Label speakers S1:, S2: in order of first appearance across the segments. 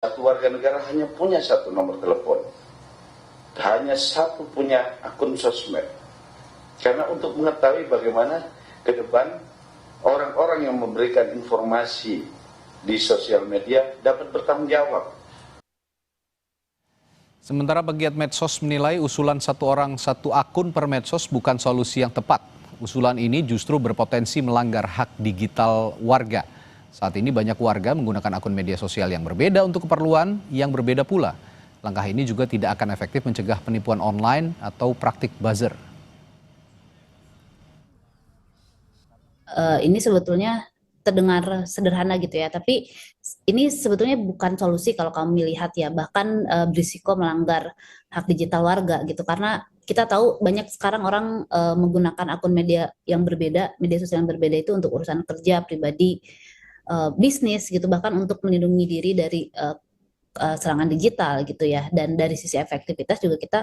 S1: Satu warga negara hanya punya satu nomor telepon, hanya satu punya akun sosmed. Karena untuk mengetahui bagaimana ke depan orang-orang yang memberikan informasi di sosial media dapat bertanggung jawab.
S2: Sementara pegiat medsos menilai usulan satu orang satu akun per medsos bukan solusi yang tepat. Usulan ini justru berpotensi melanggar hak digital warga. Saat ini banyak warga menggunakan akun media sosial yang berbeda untuk keperluan yang berbeda pula. Langkah ini juga tidak akan efektif mencegah penipuan online atau praktik buzzer.
S3: Ini sebetulnya terdengar sederhana gitu ya, tapi ini sebetulnya bukan solusi kalau kamu lihat ya, bahkan berisiko melanggar hak digital warga gitu, karena kita tahu banyak sekarang orang menggunakan akun media yang berbeda, media sosial yang berbeda itu untuk urusan kerja, pribadi, bisnis gitu, bahkan untuk melindungi diri dari serangan digital gitu ya. Dan dari sisi efektivitas juga kita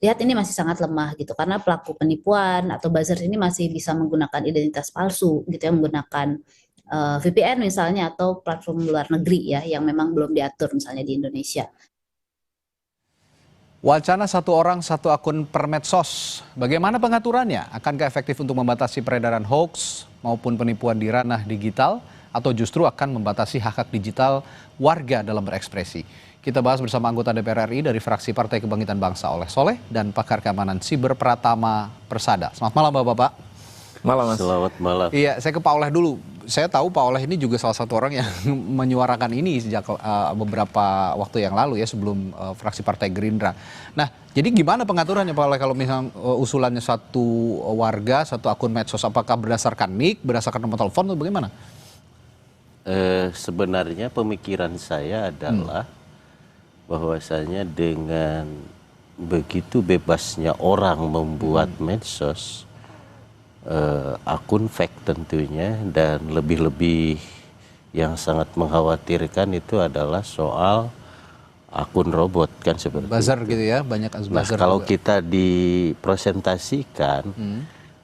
S3: lihat ini masih sangat lemah gitu, karena pelaku penipuan atau buzzer ini masih bisa menggunakan identitas palsu gitu ya, menggunakan VPN misalnya atau platform luar negeri ya yang memang belum diatur misalnya di Indonesia.
S2: Wacana satu orang satu akun per medsos, bagaimana pengaturannya? Akankah efektif untuk membatasi peredaran hoax maupun penipuan di ranah digital, atau justru akan membatasi hak-hak digital warga dalam berekspresi? Kita bahas bersama anggota DPR RI dari fraksi Partai Kebangkitan Bangsa Oleh Soleh dan pakar keamanan siber Pratama Persada. Selamat malam Bapak-Bapak.
S4: Malam Mas.
S5: Selamat malam.
S2: Iya, saya ke Pak Oleh dulu. Saya tahu Pak Oleh ini juga salah satu orang yang menyuarakan ini sejak beberapa waktu yang lalu ya, sebelum fraksi Partai Gerindra. Nah, jadi gimana pengaturannya Pak Oleh kalau misalnya usulannya satu warga, satu akun medsos, apakah berdasarkan nik, berdasarkan nomor telepon atau bagaimana?
S5: Sebenarnya pemikiran saya adalah bahwasanya dengan begitu bebasnya orang membuat medsos, akun fake tentunya, dan lebih-lebih yang sangat mengkhawatirkan itu adalah soal akun robot kan seperti
S2: buzzer
S5: itu.
S2: gitu ya, banyak buzzer.
S5: Nah, kalau kita dipresentasikan,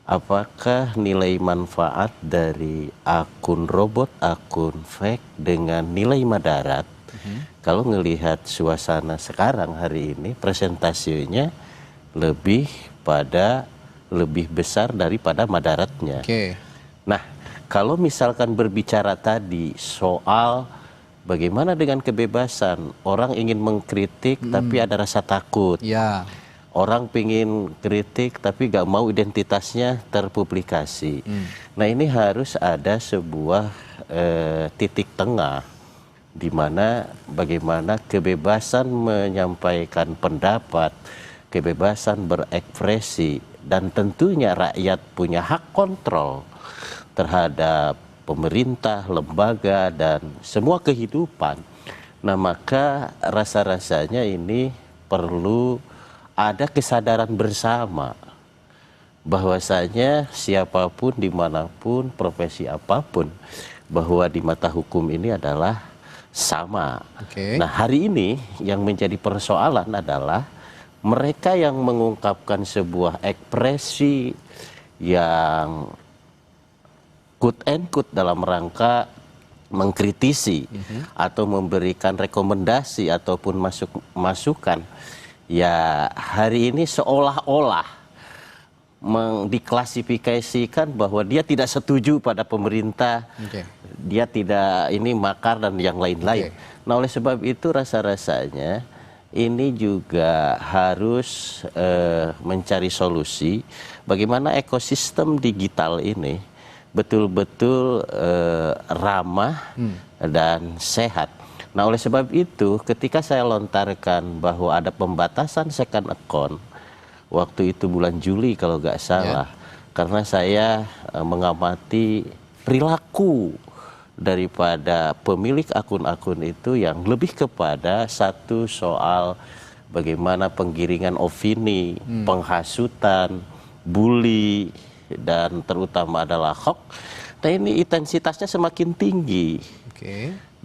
S5: apakah nilai manfaat dari akun robot, akun fake dengan nilai madarat? Kalau ngelihat suasana sekarang hari ini, presentasinya lebih besar daripada madaratnya. Nah, kalau misalkan berbicara tadi soal bagaimana dengan kebebasan, orang ingin mengkritik tapi ada rasa takut.
S2: Ya.
S5: Orang pingin kritik tapi gak mau identitasnya terpublikasi. Nah, ini harus ada sebuah titik tengah di mana bagaimana kebebasan menyampaikan pendapat, kebebasan berekspresi, dan tentunya rakyat punya hak kontrol terhadap pemerintah, lembaga, dan semua kehidupan. Nah, maka rasa-rasanya ini perlu ada kesadaran bersama bahwasanya siapapun, dimanapun, profesi apapun, bahwa di mata hukum ini adalah sama. Nah, hari ini yang menjadi persoalan adalah mereka yang mengungkapkan sebuah ekspresi yang quote and quote dalam rangka mengkritisi atau memberikan rekomendasi ataupun masukan, ya hari ini seolah-olah diklasifikasikan bahwa dia tidak setuju pada pemerintah, dia tidak ini makar dan yang lain-lain. Nah, oleh sebab itu rasa-rasanya ini juga harus mencari solusi bagaimana ekosistem digital ini betul-betul ramah dan sehat. Nah, oleh sebab itu ketika saya lontarkan bahwa ada pembatasan second account, waktu itu bulan Juli kalau nggak salah, karena saya mengamati perilaku daripada pemilik akun-akun itu yang lebih kepada satu soal bagaimana penggiringan opini, penghasutan, bully, dan terutama adalah hoax. Nah, ini intensitasnya semakin tinggi.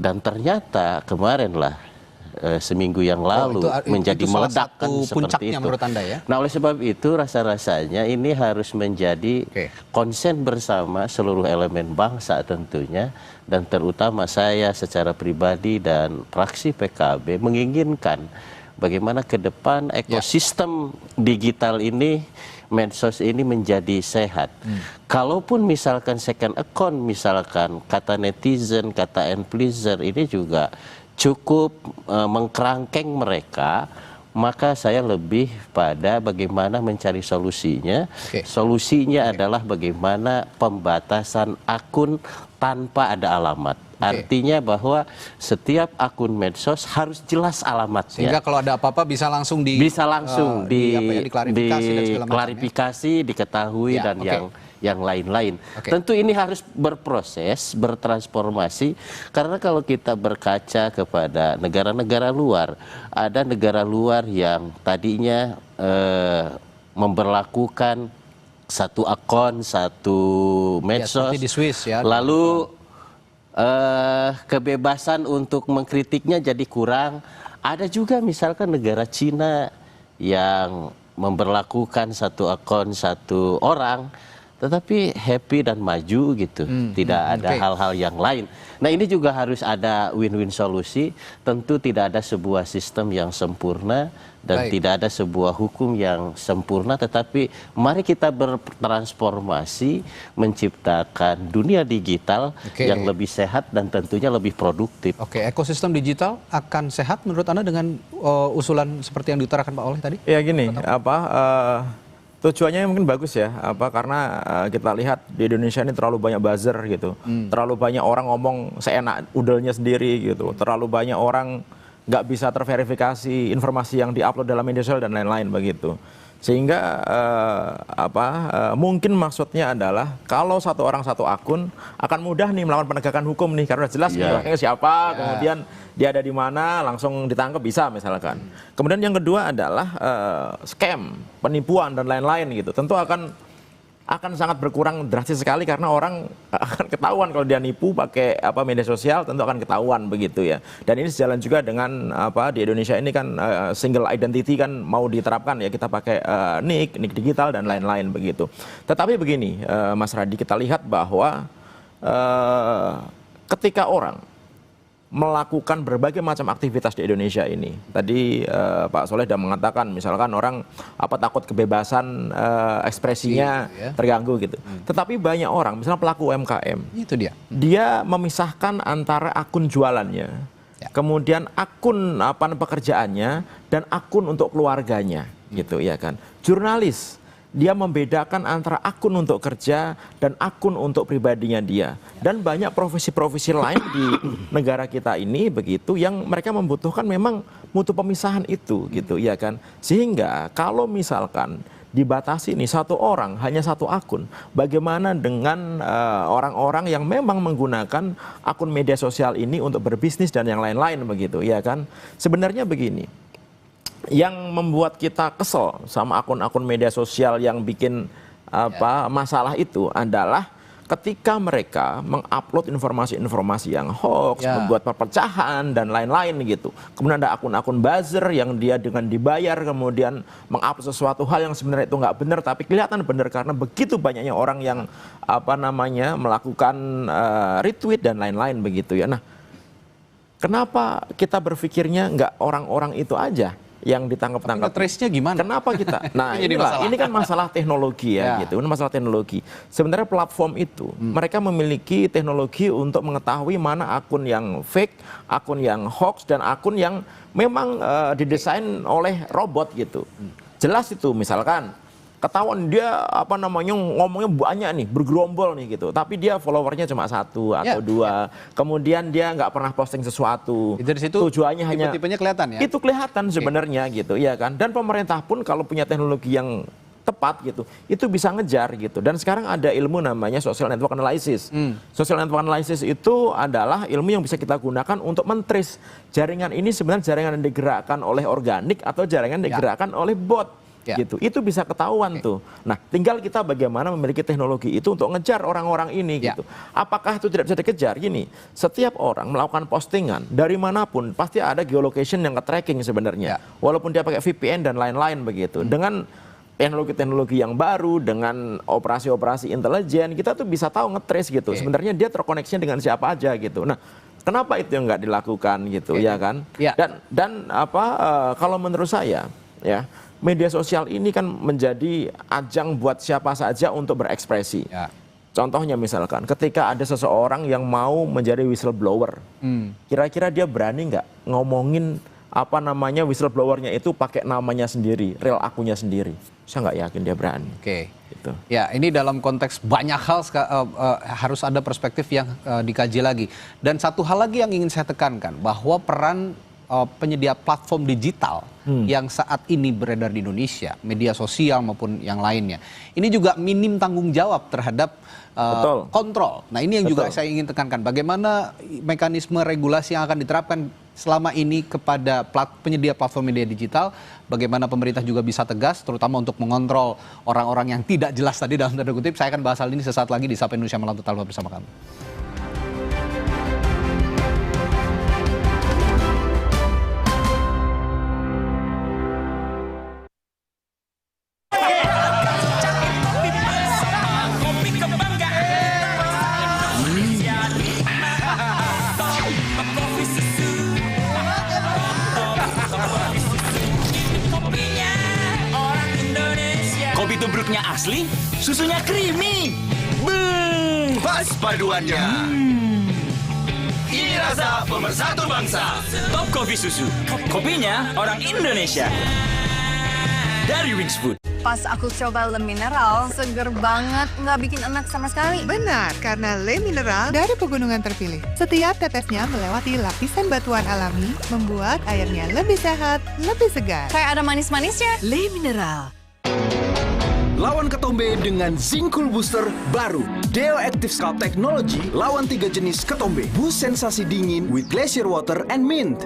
S5: Dan ternyata kemarin lah seminggu yang lalu menjadi meledak kan seperti itu.
S2: Menurut Anda ya?
S5: Nah, oleh sebab itu rasa-rasanya ini harus menjadi konsen bersama seluruh elemen bangsa tentunya, dan terutama saya secara pribadi dan fraksi PKB menginginkan bagaimana ke depan ekosistem digital ini, medsos ini menjadi sehat. Kalaupun misalkan second account, misalkan kata netizen, kata influencer ini juga cukup mengkerangkeng mereka, maka saya lebih pada bagaimana mencari solusinya. Solusinya adalah bagaimana pembatasan akun tanpa ada alamat. Artinya bahwa setiap akun medsos harus jelas alamatnya.
S2: Sehingga kalau ada apa-apa bisa langsung
S5: diklarifikasi, diketahui dan yang lain-lain. Tentu ini harus berproses, bertransformasi, karena kalau kita berkaca kepada negara-negara luar, ada negara luar yang tadinya memberlakukan satu akun, satu medsos,
S2: di Swiss,
S5: lalu kebebasan untuk mengkritiknya jadi kurang. Ada juga misalkan negara Cina yang memberlakukan satu akun satu orang, tetapi happy dan maju gitu, tidak ada hal-hal yang lain. Nah, ini juga harus ada win-win solusi. Tentu tidak ada sebuah sistem yang sempurna dan tidak ada sebuah hukum yang sempurna, tetapi mari kita bertransformasi menciptakan dunia digital yang lebih sehat dan tentunya lebih produktif.
S2: Ekosistem digital akan sehat menurut Anda dengan usulan seperti yang diutarakan Pak Oleh tadi?
S4: Ya gini, tujuannya mungkin bagus ya, karena kita lihat di Indonesia ini terlalu banyak buzzer gitu, terlalu banyak orang ngomong seenak udelnya sendiri gitu, terlalu banyak orang nggak bisa terverifikasi informasi yang diupload dalam media sosial dan lain-lain begitu. Sehingga mungkin maksudnya adalah kalau satu orang satu akun akan mudah nih melakukan penegakan hukum nih, karena jelas orangnya siapa, kemudian dia ada di mana, langsung ditangkap bisa misalkan. Kemudian yang kedua adalah scam, penipuan dan lain-lain gitu. Tentu akan sangat berkurang drastis sekali, karena orang akan ketahuan kalau dia nipu pakai media sosial, tentu akan ketahuan begitu ya. Dan ini sejalan juga dengan di Indonesia ini kan single identity kan mau diterapkan ya, kita pakai nik digital dan lain-lain begitu. Tetapi begini Mas Radi, kita lihat bahwa ketika orang melakukan berbagai macam aktivitas di Indonesia ini. Tadi Pak Soleh sudah mengatakan misalkan orang takut kebebasan ekspresinya terganggu gitu. Tetapi banyak orang, misalnya pelaku UMKM,
S2: itu
S4: dia memisahkan antara akun jualannya, kemudian akun pekerjaannya dan akun untuk keluarganya, gitu ya kan. Jurnalis, dia membedakan antara akun untuk kerja dan akun untuk pribadinya dia. Dan banyak profesi-profesi lain di negara kita ini begitu yang mereka membutuhkan memang mutu pemisahan itu gitu ya kan. Sehingga kalau misalkan dibatasi nih satu orang hanya satu akun, bagaimana dengan orang-orang yang memang menggunakan akun media sosial ini untuk berbisnis dan yang lain-lain begitu ya kan. Sebenarnya begini, yang membuat kita kesel sama akun-akun media sosial yang bikin masalah itu adalah ketika mereka mengupload informasi-informasi yang hoax, membuat perpecahan dan lain-lain gitu. Kemudian ada akun-akun buzzer yang dia dengan dibayar kemudian mengupload sesuatu hal yang sebenarnya itu nggak benar, tapi kelihatan benar karena begitu banyaknya orang yang melakukan retweet dan lain-lain begitu ya. Nah, kenapa kita berpikirnya nggak orang-orang itu aja yang ditangkap-tangkap?
S2: Trace-nya gimana?
S4: Kenapa kita? Nah, ini kan masalah teknologi ya, gitu. Ini masalah teknologi. Sebenarnya platform itu mereka memiliki teknologi untuk mengetahui mana akun yang fake, akun yang hoax, dan akun yang memang didesain oleh robot gitu. Jelas itu, misalkan ketahuan dia ngomongnya banyak nih, bergerombol nih gitu, tapi dia followernya cuma 1 atau 2, kemudian dia nggak pernah posting sesuatu,
S2: dari situ
S4: tujuannya hanya
S2: tipe-tipenya kelihatan ya,
S4: itu kelihatan sebenarnya gitu ya kan. Dan pemerintah pun kalau punya teknologi yang tepat gitu, itu bisa ngejar gitu. Dan sekarang ada ilmu namanya social network analysis. Social network analysis itu adalah ilmu yang bisa kita gunakan untuk mentris jaringan ini sebenarnya jaringan yang digerakkan oleh organik atau jaringan yang digerakkan oleh bot. gitu. Itu bisa ketahuan tuh. Nah, tinggal kita bagaimana memiliki teknologi itu untuk ngejar orang-orang ini gitu. Apakah itu tidak bisa dikejar? Gini, setiap orang melakukan postingan dari manapun pasti ada geolocation yang ke-tracking sebenarnya. Walaupun dia pakai VPN dan lain-lain begitu. Dengan teknologi-teknologi yang baru, dengan operasi-operasi intelijen, kita tuh bisa tahu nge-trace gitu. Sebenarnya dia terkoneksi dengan siapa aja gitu. Nah, kenapa itu yang nggak dilakukan gitu, ya kan? Dan kalau menurut saya, ya, media sosial ini kan menjadi ajang buat siapa saja untuk berekspresi. Contohnya misalkan, ketika ada seseorang yang mau menjadi whistleblower, kira-kira dia berani nggak ngomongin whistleblowernya itu pakai namanya sendiri, real akunnya sendiri? Saya nggak yakin dia berani. Gitu.
S2: Ya, ini dalam konteks banyak hal harus ada perspektif yang dikaji lagi. Dan satu hal lagi yang ingin saya tekankan, bahwa peran penyedia platform digital yang saat ini beredar di Indonesia, media sosial maupun yang lainnya, ini juga minim tanggung jawab terhadap kontrol. Nah, ini yang juga saya ingin tekankan. Bagaimana mekanisme regulasi yang akan diterapkan selama ini kepada penyedia platform media digital, bagaimana pemerintah juga bisa tegas, terutama untuk mengontrol orang-orang yang tidak jelas tadi dalam tanda kutip. Saya akan bahas hal ini sesaat lagi di Sapa Indonesia Malam. Tetaplah bersama kami.
S6: Kopi tubruknya asli, susunya creamy. Pas paduannya. Ini rasa pemersatu bangsa. Top Coffee Susu. Kopinya orang Indonesia. Dari Wings Food.
S7: Pas aku coba Le Mineral, seger banget, nggak bikin enak sama sekali.
S8: Benar, karena Le Mineral dari pegunungan terpilih. Setiap tetesnya melewati lapisan batuan alami, membuat airnya lebih sehat, lebih segar.
S7: Kayak ada manis-manisnya.
S8: Le Mineral.
S9: Lawan ketombe dengan Zinc Cool Booster baru. Deo Active Scalp Technology lawan 3 jenis ketombe. Boost sensasi dingin with glacier water and mint.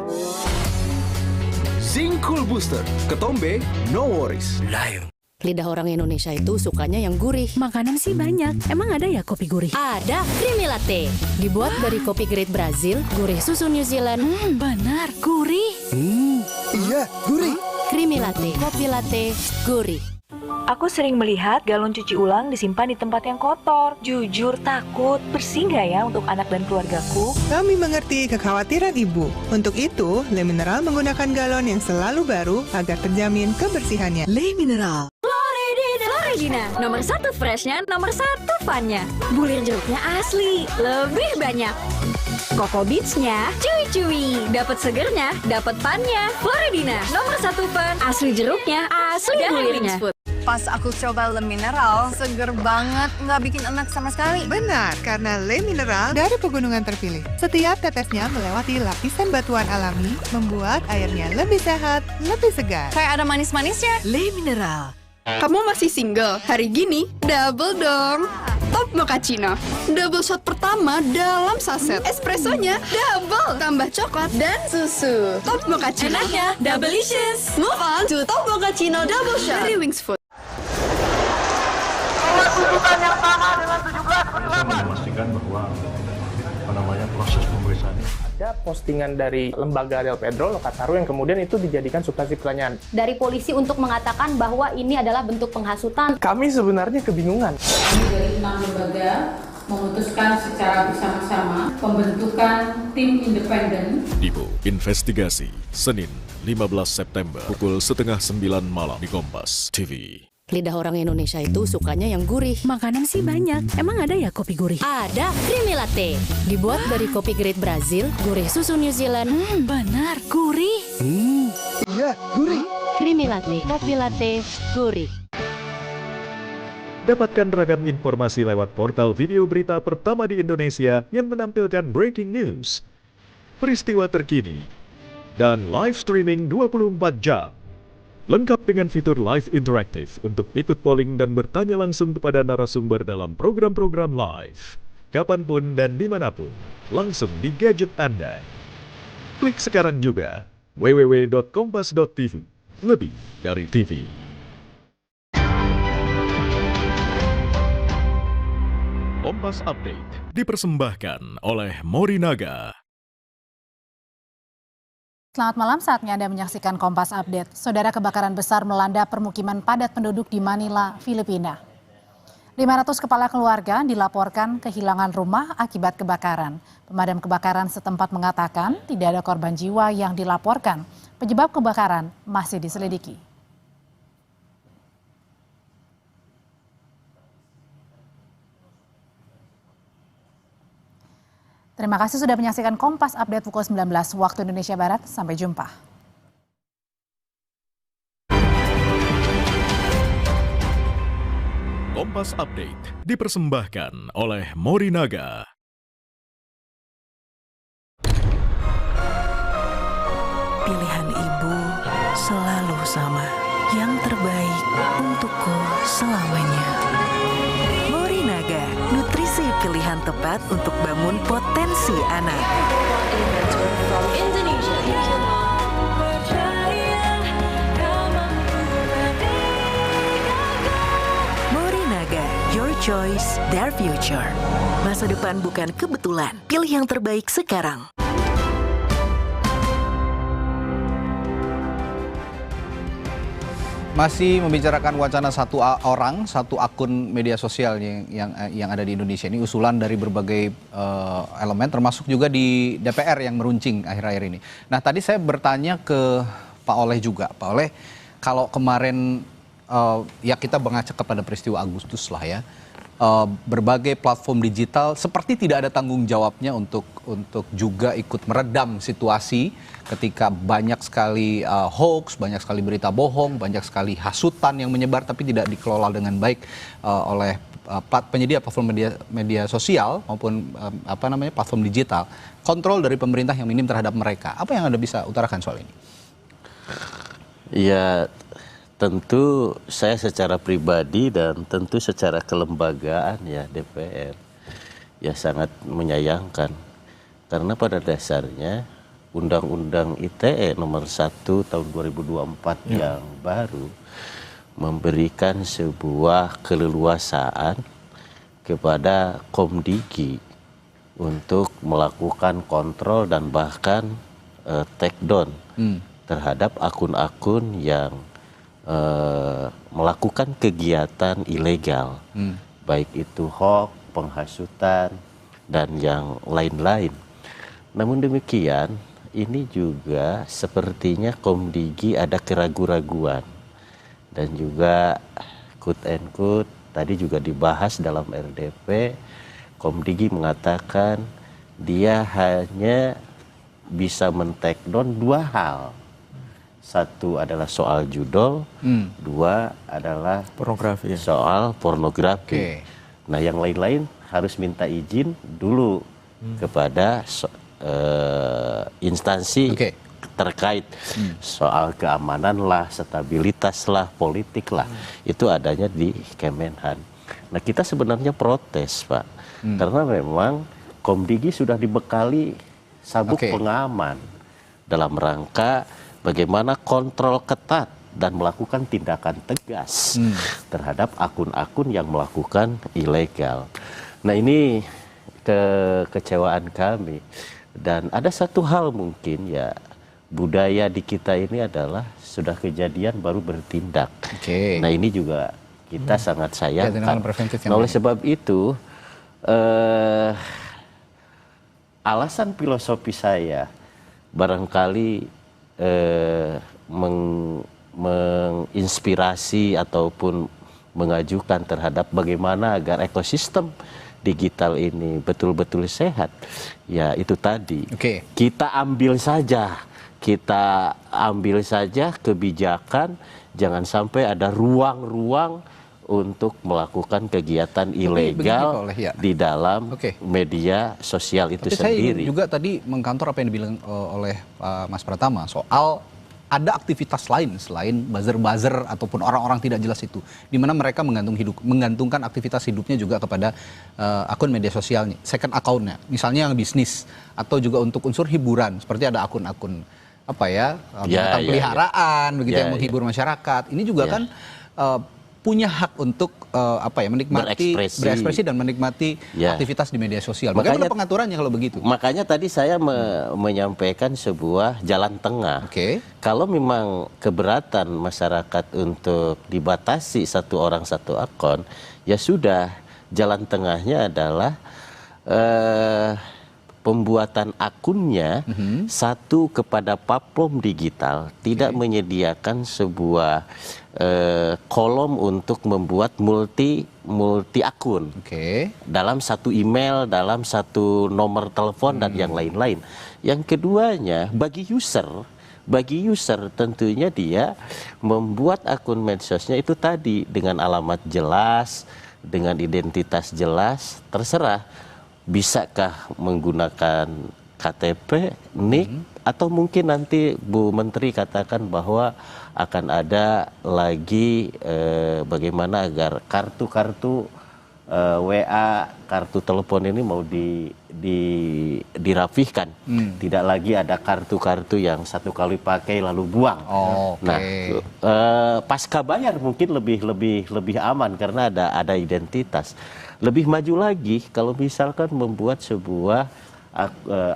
S9: Zinc Cool Booster. Ketombe, no worries.
S10: Lidah orang Indonesia itu sukanya yang gurih.
S11: Makanan sih banyak. Emang ada ya kopi gurih?
S10: Ada, Creamy Latte. Dibuat dari kopi grade Brazil, gurih susu New Zealand.
S11: Benar, gurih.
S9: Iya, gurih.
S10: Creamy Latte, kopi latte, gurih.
S11: Aku sering melihat galon cuci ulang disimpan di tempat yang kotor. Jujur takut, bersih nggak ya untuk anak dan keluargaku?
S8: Kami mengerti kekhawatiran ibu. Untuk itu, Le Mineral menggunakan galon yang selalu baru agar terjamin kebersihannya. Le Mineral.
S12: Floridina, nomor 1 freshnya, nomor 1 funnya. Bulir jeruknya asli, lebih banyak. Coco Beats-nya cuy-cuy, dapat segernya, dapat funnya. Floridina, nomor 1 fun, asli jeruknya, asli bulirnya.
S7: Pas aku coba Le Mineral, seger banget, nggak bikin enak sama sekali.
S8: Benar, karena Le Mineral dari pegunungan terpilih. Setiap tetesnya melewati lapisan batuan alami, membuat airnya lebih sehat, lebih segar.
S7: Kayak ada manis-manisnya.
S8: Le Mineral.
S13: Kamu masih single? Hari gini, double dong. Top Mochaccino. Double shot pertama dalam saset. Espressonya double. Tambah coklat dan susu. Top Mochaccino.
S12: Enaknya, double-licious.
S13: Move on to Top Mochaccino double shot. Dari Wings Food.
S14: Tuntutan yang sama dengan 17
S15: Saya memastikan bahwa proses pemeriksaan ini.
S16: Ada postingan dari lembaga Del Pedro Lokataru yang kemudian itu dijadikan substansi pertanyaan.
S17: Dari polisi untuk mengatakan bahwa ini adalah bentuk penghasutan.
S16: Kami sebenarnya kebingungan.
S18: Kami dari 6 lembaga memutuskan secara bersama-sama pembentukan tim independen.
S19: Dipo Investigasi, Senin 15 September pukul 8:30 malam di Kompas TV.
S10: Lidah orang Indonesia itu sukanya yang gurih.
S11: Makanan sih banyak. Emang ada ya kopi gurih?
S10: Ada, Creamy Latte. Dibuat dari kopi grade Brazil, gurih susu New Zealand.
S11: Benar, gurih.
S9: Iya, gurih.
S10: Creamy Latte, kopi latte, gurih.
S20: Dapatkan ragam informasi lewat portal video berita pertama di Indonesia yang menampilkan breaking news, peristiwa terkini, dan live streaming 24 jam. Lengkap dengan fitur live interaktif untuk ikut polling dan bertanya langsung kepada narasumber dalam program-program live. Kapanpun dan dimanapun, langsung di gadget Anda. Klik sekarang juga www.kompas.tv. Lebih dari TV.
S19: Kompas Update dipersembahkan oleh Morinaga.
S21: Selamat malam, saatnya Anda menyaksikan Kompas Update. Saudara, kebakaran besar melanda permukiman padat penduduk di Manila, Filipina. 500 kepala keluarga dilaporkan kehilangan rumah akibat kebakaran. Pemadam kebakaran setempat mengatakan tidak ada korban jiwa yang dilaporkan. Penyebab kebakaran masih diselidiki. Terima kasih sudah menyaksikan Kompas Update pukul 19 waktu Indonesia Barat. Sampai jumpa.
S19: Kompas Update dipersembahkan oleh Morinaga.
S22: Pilihan ibu selalu sama, yang terbaik untukku selamanya. Morinaga, nutrisi pilihan tepat untuk bangun potensi anak. Morinaga, your choice, their future. Masa depan bukan kebetulan, pilih yang terbaik sekarang.
S2: Masih membicarakan wacana satu orang, satu akun media sosial yang ada di Indonesia. Ini usulan dari berbagai elemen, termasuk juga di DPR yang meruncing akhir-akhir ini. Nah, tadi saya bertanya ke Pak Oleh juga. Pak Oleh, kalau kemarin ya kita mengaca kepada peristiwa Agustus lah ya, berbagai platform digital seperti tidak ada tanggung jawabnya untuk juga ikut meredam situasi ketika banyak sekali hoax, banyak sekali berita bohong, banyak sekali hasutan yang menyebar tapi tidak dikelola dengan baik oleh penyedia platform media sosial maupun platform digital. Kontrol dari pemerintah yang minim terhadap mereka. Apa yang Anda bisa utarakan soal ini?
S5: Ya, tentu saya secara pribadi dan tentu secara kelembagaan ya DPR ya sangat menyayangkan, karena pada dasarnya Undang-Undang ITE nomor 1 tahun 2024 yang baru memberikan sebuah keleluasaan kepada Komdigi untuk melakukan kontrol dan bahkan take down terhadap akun-akun yang melakukan kegiatan ilegal, baik itu hoax, penghasutan, dan yang lain-lain. Namun demikian, ini juga sepertinya Komdigi ada keraguan-raguan dan juga quote and quote tadi juga dibahas dalam RDP. Komdigi mengatakan dia hanya bisa men-take down dua hal. Satu adalah soal judul, dua adalah
S4: pornografi.
S5: Soal pornografi. Nah, yang lain-lain harus minta izin dulu kepada instansi terkait soal keamanan lah, stabilitas lah, politik lah. Itu adanya di Kemenhan. Nah, kita sebenarnya protes, Pak, karena memang Komdigi sudah dibekali sabuk pengaman dalam rangka bagaimana kontrol ketat dan melakukan tindakan tegas terhadap akun-akun yang melakukan ilegal. Nah, ini kekecewaan kami. Dan ada satu hal mungkin ya, budaya di kita ini adalah sudah kejadian baru bertindak. Nah, ini juga kita sangat sayangkan. Nah, oleh sebab itu alasan filosofi saya barangkali menginspirasi ataupun mengajukan terhadap bagaimana agar ekosistem digital ini betul-betul sehat. Ya, itu tadi. Kita ambil saja kebijakan, jangan sampai ada ruang-ruang untuk melakukan kegiatan ilegal di dalam media sosial itu sendiri.
S2: Saya juga tadi mengkantor apa yang dibilang oleh Mas Pratama soal ada aktivitas lain selain buzzer-buzzer ataupun orang-orang tidak jelas itu, di mana mereka menggantungkan aktivitas hidupnya juga kepada akun media sosialnya, second account-nya, misalnya yang bisnis atau juga untuk unsur hiburan, seperti ada akun-akun peliharaan begitu yang menghibur masyarakat. Ini juga kan punya hak untuk menikmati berekspresi dan menikmati aktivitas di media sosial. Bagaimana pengaturannya kalau begitu?
S5: Makanya tadi saya menyampaikan sebuah jalan tengah. Kalau memang keberatan masyarakat untuk dibatasi satu orang satu akun, ya sudah, jalan tengahnya adalah pembuatan akunnya satu kepada platform digital, tidak menyediakan sebuah kolom untuk membuat multi akun dalam satu email, dalam satu nomor telepon dan yang lain-lain. Yang keduanya bagi user tentunya dia membuat akun medsosnya itu tadi dengan alamat jelas, dengan identitas jelas, terserah. Bisakah menggunakan KTP, NIK, atau mungkin nanti Bu Menteri katakan bahwa akan ada lagi bagaimana agar kartu-kartu WA, kartu telepon ini mau dirapihkan. Tidak lagi ada kartu-kartu yang satu kali pakai lalu buang. Nah, pasca bayar mungkin lebih aman karena ada identitas. Lebih maju lagi kalau misalkan membuat sebuah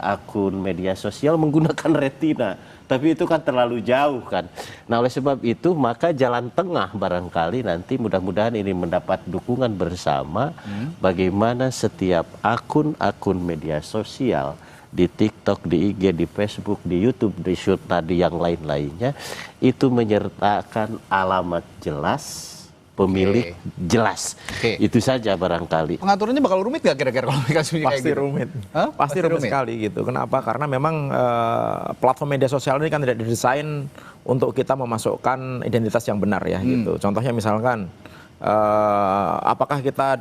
S5: akun media sosial menggunakan retina, tapi itu kan terlalu jauh kan. Nah, oleh sebab itu maka jalan tengah barangkali nanti mudah-mudahan ini mendapat dukungan bersama bagaimana setiap akun media sosial di TikTok, di IG, di Facebook, di YouTube, di Shoot tadi yang lain-lainnya itu menyertakan alamat jelas, pemilik jelas. Itu saja barangkali.
S2: Pengaturannya bakal rumit nggak kira-kira kalau kasusnya kayak gitu?
S4: Rumit. Pasti rumit sekali gitu. Kenapa? Karena memang platform media sosial ini kan tidak didesain untuk kita memasukkan identitas yang benar ya gitu. Contohnya misalkan apakah kita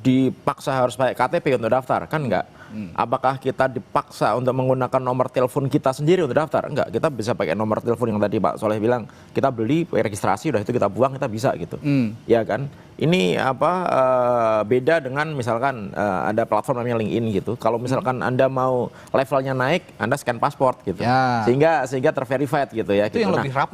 S4: dipaksa harus pakai KTP untuk daftar? Kan enggak. Apakah kita dipaksa untuk menggunakan nomor telepon kita sendiri untuk daftar? Enggak, kita bisa pakai nomor telepon yang tadi Pak Soleh bilang, kita beli registrasi udah itu kita buang, kita bisa gitu. Ya kan? Ini beda dengan misalkan ada platform namanya LinkedIn gitu. Kalau misalkan Anda mau levelnya naik, Anda scan pasport gitu. Sehingga terverified gitu ya.
S2: Itu
S4: gitu.
S2: yang lebih rapi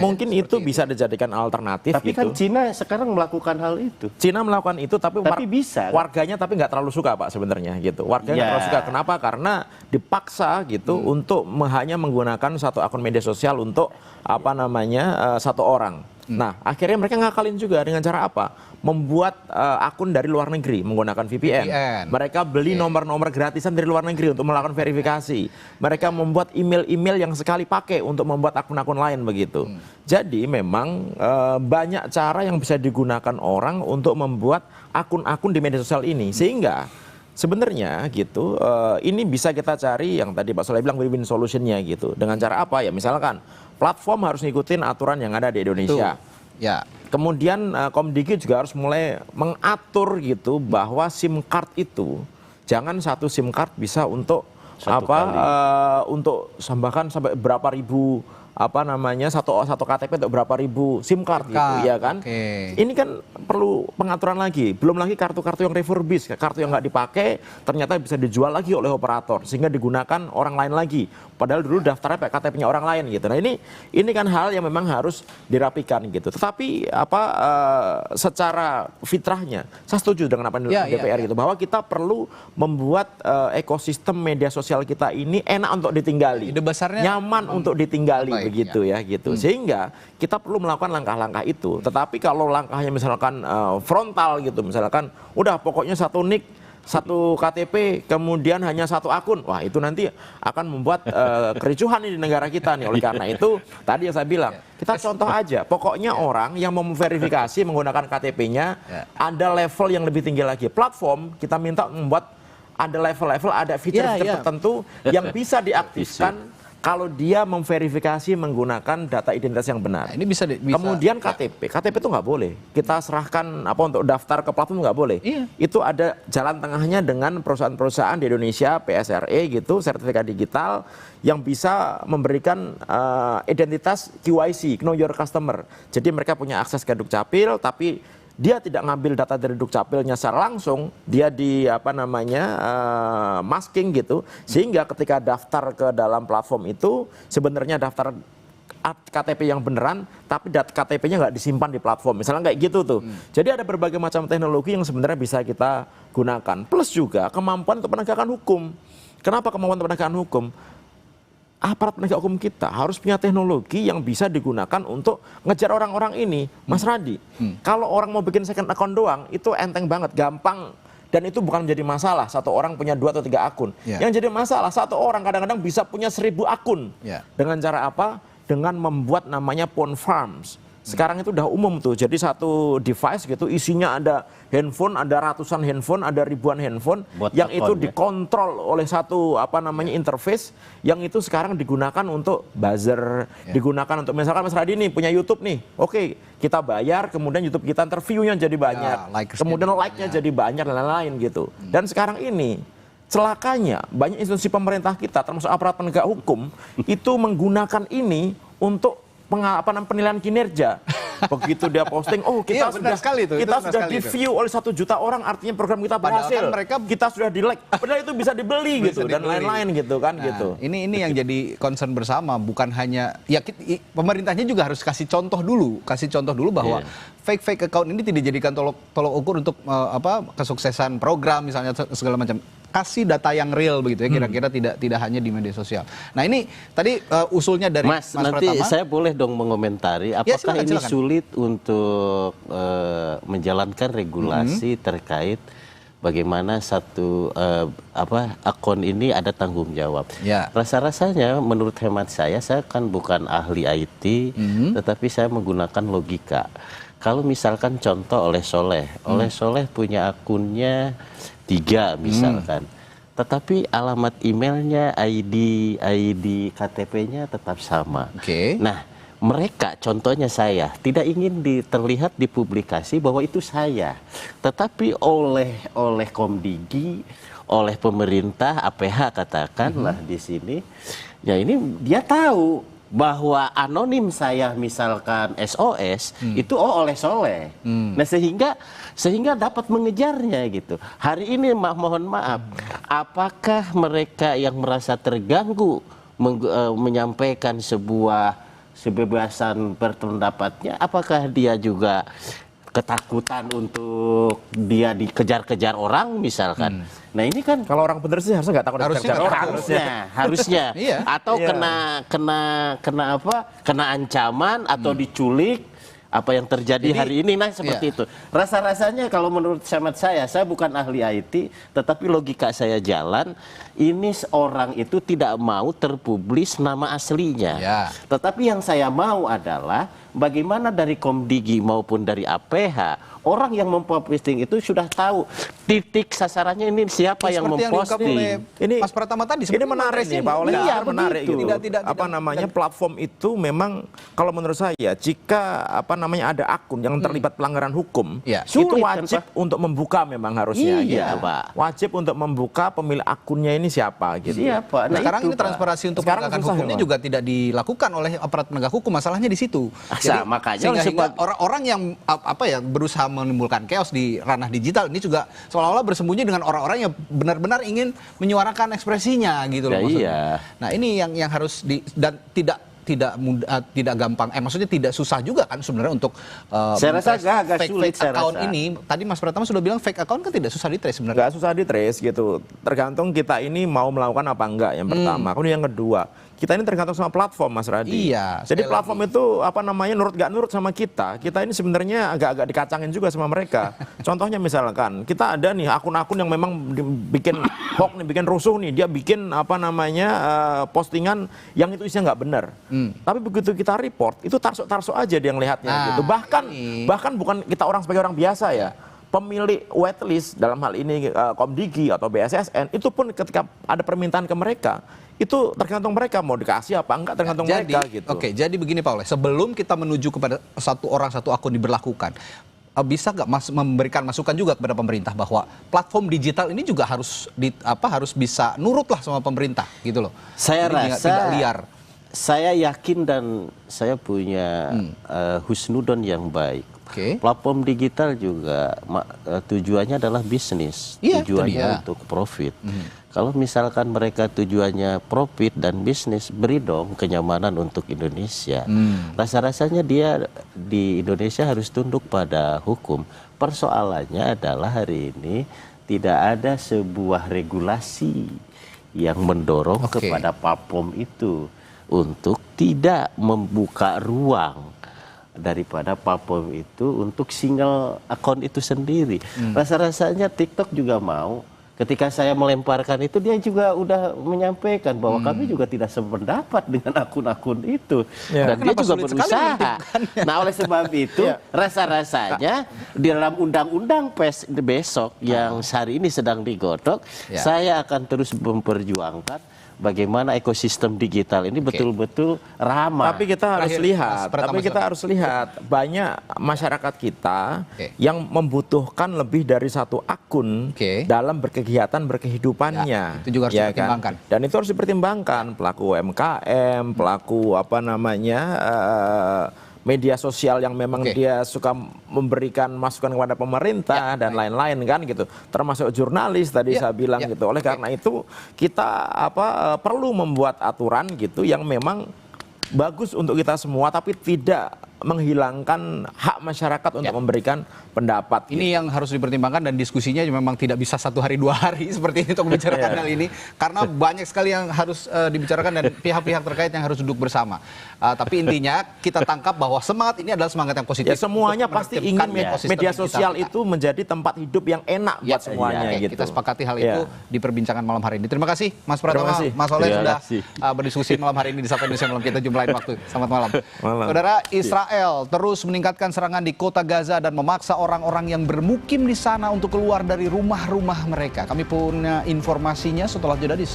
S4: mungkin itu bisa dijadikan alternatif
S5: tapi
S4: gitu.
S5: Kan Cina sekarang melakukan hal itu.
S4: Cina melakukan itu tapi
S5: bisa kan?
S4: Warganya tapi nggak terlalu suka Pak sebenarnya gitu. Warganya nggak terlalu suka. Kenapa? Karena dipaksa gitu untuk hanya menggunakan satu akun media sosial untuk satu orang. Nah, akhirnya mereka ngakalin juga dengan cara apa? Membuat akun dari luar negeri menggunakan VPN. Mereka beli nomor-nomor gratisan dari luar negeri untuk melakukan verifikasi. Mereka membuat email-email yang sekali pakai untuk membuat akun-akun lain begitu. Jadi memang banyak cara yang bisa digunakan orang untuk membuat akun-akun di media sosial ini. Sehingga sebenarnya gitu, ini bisa kita cari yang tadi Pak Soleh bilang win-win solutionnya gitu. Dengan cara apa ya? Misalkan platform harus ngikutin aturan yang ada di Indonesia.
S2: Ya.
S4: Kemudian Komdigi juga harus mulai mengatur gitu bahwa SIM card itu jangan satu SIM card bisa untuk untuk bahkan sampai berapa ribu satu KTP untuk berapa ribu SIM card gitu ya kan. Ini kan perlu pengaturan lagi. Belum lagi kartu-kartu yang refurbished, kartu yang nggak dipakai ternyata bisa dijual lagi oleh operator sehingga digunakan orang lain lagi. Padahal dulu daftarnya pakai KTP-nya orang lain gitu. Nah ini kan hal yang memang harus dirapikan gitu. Tetapi secara fitrahnya saya setuju dengan apa yang DPR gitu, bahwa kita perlu membuat ekosistem media sosial kita ini enak untuk ditinggali, nyaman untuk ditinggali. Begitu ya gitu. Sehingga kita perlu melakukan langkah-langkah itu. Tetapi kalau langkahnya misalkan frontal gitu, misalkan udah pokoknya satu NIK, satu KTP, kemudian hanya satu akun, wah itu nanti akan membuat kericuhan di negara kita nih. Oleh karena itu tadi yang saya bilang, kita contoh aja, pokoknya orang yang mau memverifikasi menggunakan KTP-nya ada level yang lebih tinggi lagi. Platform kita minta membuat ada level-level, ada fitur-fitur tertentu yang bisa diaktifkan kalau dia memverifikasi menggunakan data identitas yang benar.
S2: Ini bisa
S4: kemudian KTP itu nggak boleh kita serahkan untuk daftar ke platform, nggak boleh. Itu ada jalan tengahnya dengan perusahaan-perusahaan di Indonesia, PSRE gitu, sertifikat digital yang bisa memberikan identitas QIC, Know Your Customer. Jadi mereka punya akses ke Dukcapil, tapi dia tidak ngambil data dari Dukcapilnya secara langsung, dia masking gitu, sehingga ketika daftar ke dalam platform itu sebenarnya daftar KTP yang beneran, tapi KTP-nya nggak disimpan di platform. Misalnya kayak gitu tuh. Jadi ada berbagai macam teknologi yang sebenarnya bisa kita gunakan. Plus juga kemampuan untuk penegakan hukum. Kenapa kemampuan untuk penegakan hukum? Aparat penegak hukum kita harus punya teknologi yang bisa digunakan untuk ngejar orang-orang ini. Mas Radi, kalau orang mau bikin second account doang, itu enteng banget, gampang. Dan itu bukan menjadi masalah, satu orang punya 2 atau 3 akun. Yang jadi masalah, satu orang kadang-kadang bisa punya 1000 akun. Dengan cara apa? Dengan membuat namanya phone farms. Sekarang itu udah umum tuh, jadi satu device gitu isinya ada handphone, ada ratusan handphone, ada ribuan handphone yang itu dikontrol oleh satu interface yang itu sekarang digunakan untuk buzzer, digunakan untuk misalkan Mas Radi nih punya YouTube nih, oke kita bayar, kemudian YouTube kita view-nya jadi banyak, kemudian like-nya jadi banyak dan lain-lain gitu. Dan sekarang ini celakanya banyak institusi pemerintah kita termasuk aparat penegak hukum itu menggunakan ini untuk penilaian kinerja. Begitu dia posting, oh kita sudah di-view oleh 1 juta orang, artinya program kita berhasil. Kita sudah di-like. Padahal itu bisa dibeli gitu dan lain-lain gitu kan gitu.
S2: Ini yang jadi concern bersama, bukan hanya pemerintahnya juga harus kasih contoh dulu bahwa fake account ini tidak dijadikan tolok ukur untuk kesuksesan program misalnya segala macam. Kasih data yang real begitu ya, kira-kira tidak hanya di media sosial. Nah ini tadi usulnya dari Mas
S5: nanti
S2: Pratama.
S5: Saya boleh dong mengomentari apakah silakan. Sulit untuk menjalankan regulasi terkait bagaimana satu akun ini ada tanggung jawab. Rasa-rasanya menurut hemat saya kan bukan ahli IT, tetapi saya menggunakan logika. Kalau misalkan contoh oleh Soleh punya akunnya 3 misalkan, tetapi alamat emailnya, ID KTP-nya tetap sama. Nah, mereka, contohnya saya, tidak ingin terlihat di publikasi bahwa itu saya, tetapi oleh Komdigi, oleh pemerintah, APH katakanlah di sini, ya ini dia tahu bahwa anonim saya misalkan SOS itu oleh Soleh. Nah sehingga dapat mengejarnya gitu. Hari ini mohon maaf, apakah mereka yang merasa terganggu menyampaikan sebuah kebebasan berpendapatnya, apakah dia juga ketakutan untuk dia dikejar-kejar orang misalkan. Nah ini kan
S4: kalau orang bener sih harusnya nggak takut dikejar orang.
S5: Harusnya. Atau kena ancaman atau diculik, apa yang terjadi hari ini, nah seperti itu. Rasa-rasanya kalau menurut hemat saya bukan ahli IT, tetapi logika saya jalan, ini orang itu tidak mau terpublis nama aslinya. Tetapi yang saya mau adalah bagaimana dari Komdigi maupun dari APH, orang yang memposting itu sudah tahu titik sasarannya ini siapa yang memposting.
S2: Ini Mas Pratama tadi
S4: ini menarik nih Pak Oleh, menarik gitu.
S2: Tidak,
S4: platform itu memang kalau menurut saya jika ada akun yang terlibat pelanggaran hukum, itu wajib untuk membuka memang harusnya.
S5: Pak.
S4: Wajib untuk membuka pemilik akunnya ini siapa gitu.
S2: Pak. Nah, sekarang ini transparansi untuk penegakan hukumnya juga tidak dilakukan oleh aparat penegak hukum, masalahnya di situ.
S5: Makanya
S2: sehingga orang-orang yang berusaha menimbulkan chaos di ranah digital ini juga seolah-olah bersembunyi dengan orang-orang yang benar-benar ingin menyuarakan ekspresinya gitu loh maksudnya. Nah ini yang harus dan tidak gampang, maksudnya tidak susah juga kan sebenarnya untuk
S5: saya rasa agak sulit
S2: fake account ini. Tadi Mas Pratama sudah bilang fake account kan tidak susah di-trace sebenarnya.
S4: Nggak susah di-trace gitu. Tergantung kita ini mau melakukan apa enggak yang pertama. Kemudian yang kedua, kita ini tergantung sama platform Mas Radi. Jadi platform itu nurut gak nurut sama kita. Kita ini sebenarnya agak-agak dikacangin juga sama mereka. Contohnya misalkan kita ada nih akun-akun yang memang bikin hoax nih, bikin rusuh nih. Dia bikin postingan yang itu isinya nggak benar. Tapi begitu kita report, itu tarso aja dia ngelihatnya gitu. Bahkan bukan kita sebagai orang biasa ya. Pemilik whitelist dalam hal ini Komdigi atau BSSN itu pun ketika ada permintaan ke mereka, itu tergantung mereka mau dikasih apa enggak, tergantung mereka gitu.
S2: Oke, jadi begini Pak Oleh, sebelum kita menuju kepada satu akun diberlakukan, bisa nggak memberikan masukan juga kepada pemerintah bahwa platform digital ini juga harus bisa nurut lah sama pemerintah gitu loh.
S5: Saya
S2: jadi
S5: rasa
S2: tidak liar.
S5: Saya yakin dan saya punya husnudon yang baik. Platform digital juga tujuannya adalah bisnis, tujuannya untuk profit. Kalau misalkan mereka tujuannya profit dan bisnis, beri dong kenyamanan untuk Indonesia. Rasa-rasanya dia di Indonesia harus tunduk pada hukum. Persoalannya adalah hari ini tidak ada sebuah regulasi yang mendorong kepada platform itu untuk tidak membuka ruang daripada platform itu untuk single account itu sendiri. Rasa-rasanya TikTok juga mau. Ketika saya melemparkan itu, dia juga udah menyampaikan bahwa kami juga tidak sependapat dengan akun-akun itu. Dan dia juga berusaha. Nah, oleh sebab itu, rasa-rasanya di dalam undang-undang besok yang hari ini sedang digodok, saya akan terus memperjuangkan bagaimana ekosistem digital ini betul-betul ramah.
S4: Tapi kita harus lihat, banyak masyarakat kita yang membutuhkan lebih dari satu akun dalam berkegiatan berkehidupannya.
S2: Itu juga harus dipertimbangkan.
S4: Dan itu harus dipertimbangkan pelaku UMKM, pelaku media sosial yang memang dia suka memberikan masukan kepada pemerintah dan lain-lain kan gitu, termasuk jurnalis tadi saya bilang gitu. Oleh karena itu kita perlu membuat aturan gitu yang memang bagus untuk kita semua, tapi tidak menghilangkan hak masyarakat untuk memberikan pendapat.
S2: Ini yang harus dipertimbangkan, dan diskusinya memang tidak bisa 1 hari 2 hari seperti ini untuk membicarakan hal ini, karena banyak sekali yang harus dibicarakan dan pihak-pihak terkait yang harus duduk bersama. Tapi intinya kita tangkap bahwa semangat ini adalah semangat yang positif.
S4: Ya, semuanya pasti ingin media sosial itu menjadi tempat hidup yang enak buat semuanya. Gitu.
S2: Kita sepakati hal itu di perbincangan malam hari ini. Terima kasih Mas Pratama, Mas Oleh sudah berdiskusi malam hari ini di Sapa Indonesia Malam. Kita jumpa lain waktu. Selamat malam. Saudara, Israel terus meningkatkan serangan di kota Gaza dan memaksa orang-orang yang bermukim di sana untuk keluar dari rumah-rumah mereka. Kami punya informasinya setelah jeda di